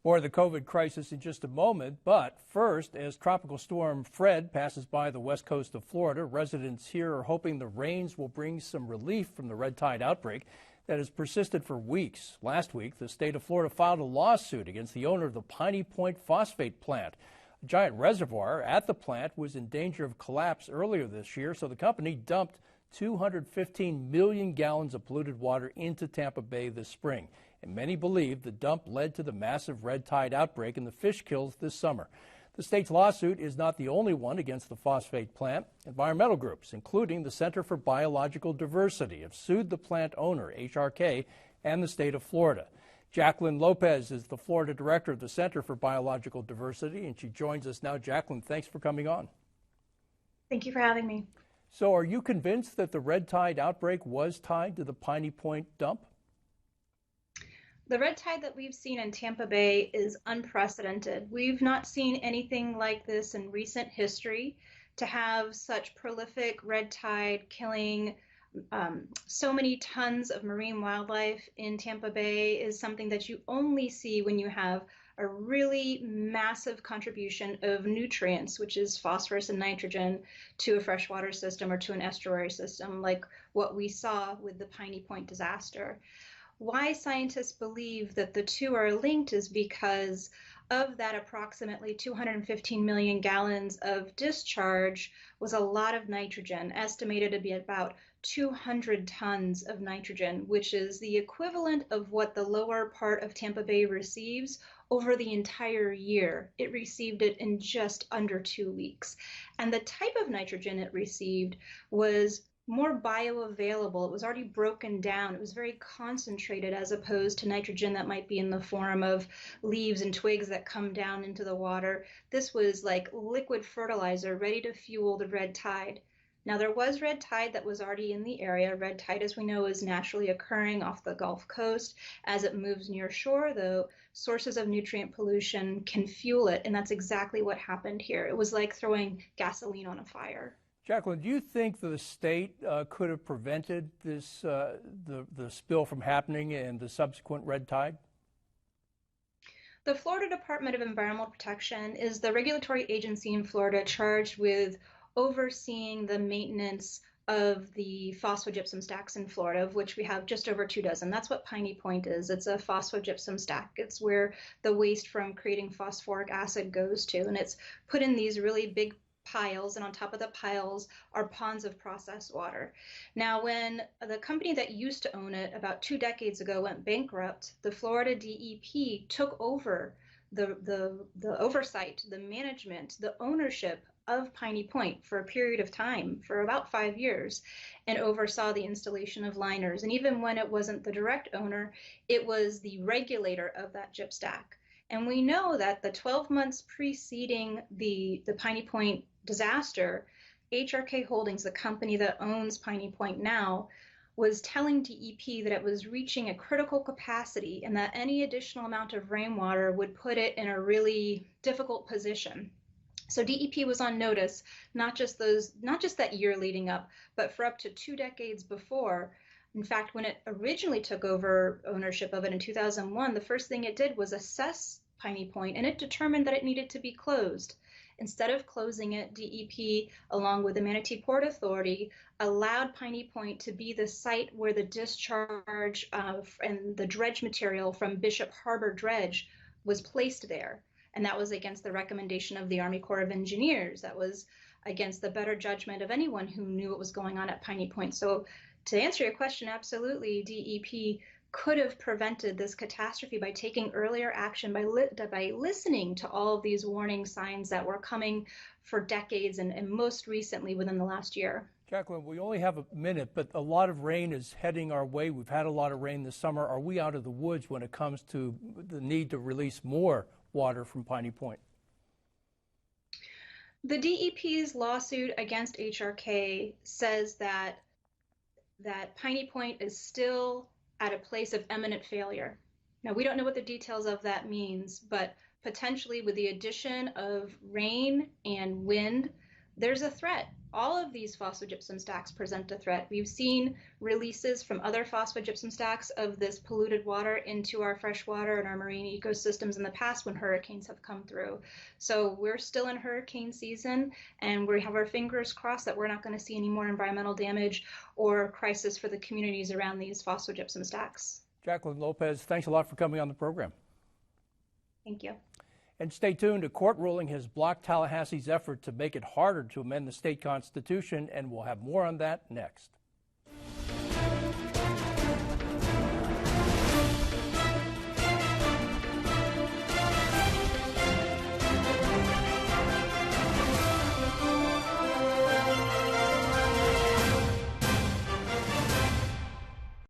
More of the COVID crisis in just a moment, but first, as Tropical Storm Fred passes by the west coast of Florida, residents here are hoping the rains will bring some relief from the red tide outbreak that has persisted for weeks. Last week, the state of Florida filed a lawsuit against the owner of the Piney Point phosphate plant. A giant reservoir at the plant was in danger of collapse earlier this year, so the company dumped 215 million gallons of polluted water into Tampa Bay this spring. And many believe the dump led to the massive red tide outbreak in the fish kills this summer. The state's lawsuit is not the only one against the phosphate plant. Environmental groups, including the Center for Biological Diversity, have sued the plant owner, HRK, and the state of Florida. Jaclyn Lopez is the Florida director of the Center for Biological Diversity, and she joins us now. Jaclyn, thanks for coming on. Thank you for having me. So are you convinced that the red tide outbreak was tied to the Piney Point dump? The red tide that we've seen in Tampa Bay is unprecedented. We've not seen anything like this in recent history. To have such prolific red tide killing so many tons of marine wildlife in Tampa Bay is something that you only see when you have a really massive contribution of nutrients, which is phosphorus and nitrogen, to a freshwater system or to an estuary system, like what we saw with the Piney Point disaster. Why scientists believe that the two are linked is because of that approximately 215 million gallons of discharge was a lot of nitrogen, estimated to be about 200 tons of nitrogen, which is the equivalent of what the lower part of Tampa Bay receives over the entire year. It received it in just under 2 weeks. And the type of nitrogen it received was more bioavailable. It was already broken down. It was very concentrated as opposed to nitrogen that might be in the form of leaves and twigs that come down into the water. This was like liquid fertilizer ready to fuel the red tide. Now, there was red tide that was already in the area. Red tide, as we know, is naturally occurring off the Gulf Coast. As it moves near shore, though, sources of nutrient pollution can fuel it, and that's exactly what happened here. It was like throwing gasoline on a fire. Jaclyn, do you think the state could have prevented this the spill from happening and the subsequent red tide? The Florida Department of Environmental Protection is the regulatory agency in Florida charged with overseeing the maintenance of the phosphogypsum stacks in Florida, of which we have just over 24. That's what Piney Point is. It's a phosphogypsum stack. It's where the waste from creating phosphoric acid goes to, and it's put in these really big piles, and on top of the piles are ponds of processed water. Now, when the company that used to own it about 2 decades ago went bankrupt, the Florida DEP took over the oversight, the management, the ownership of Piney Point for a period of time, for about 5 years, and oversaw the installation of liners. And even when it wasn't the direct owner, it was the regulator of that gyp stack. And we know that the 12 months preceding the Piney Point disaster, HRK Holdings, the company that owns Piney Point now, was telling DEP that it was reaching a critical capacity and that any additional amount of rainwater would put it in a really difficult position. So DEP was on notice, not just that year leading up, but for up to 2 decades before. In fact, when it originally took over ownership of it in 2001, the first thing it did was assess Piney Point, and it determined that it needed to be closed. Instead of closing it, DEP, along with the Manatee Port Authority, allowed Piney Point to be the site where the discharge and the dredge material from Bishop Harbor dredge was placed there. And that was against the recommendation of the Army Corps of Engineers. That was against the better judgment of anyone who knew what was going on at Piney Point. So to answer your question, absolutely, DEP could have prevented this catastrophe by taking earlier action, by listening to all of these warning signs that were coming for decades and most recently within the last year. Jaclyn, we only have a minute, but a lot of rain is heading our way. We've had a lot of rain this summer. Are we out of the woods when it comes to the need to release more water from Piney Point? The DEP's lawsuit against HRK says that Piney Point is still at a place of imminent failure. Now, we don't know what the details of that means, but potentially with the addition of rain and wind, there's a threat. All of these phosphogypsum stacks present a threat. We've seen releases from other phosphogypsum stacks of this polluted water into our freshwater and our marine ecosystems in the past when hurricanes have come through. So we're still in hurricane season, and we have our fingers crossed that we're not going to see any more environmental damage or crisis for the communities around these phosphogypsum stacks. Jaclyn Lopez, thanks a lot for coming on the program. Thank you. And stay tuned. A court ruling has blocked Tallahassee's effort to make it harder to amend the state constitution, and we'll have more on that next.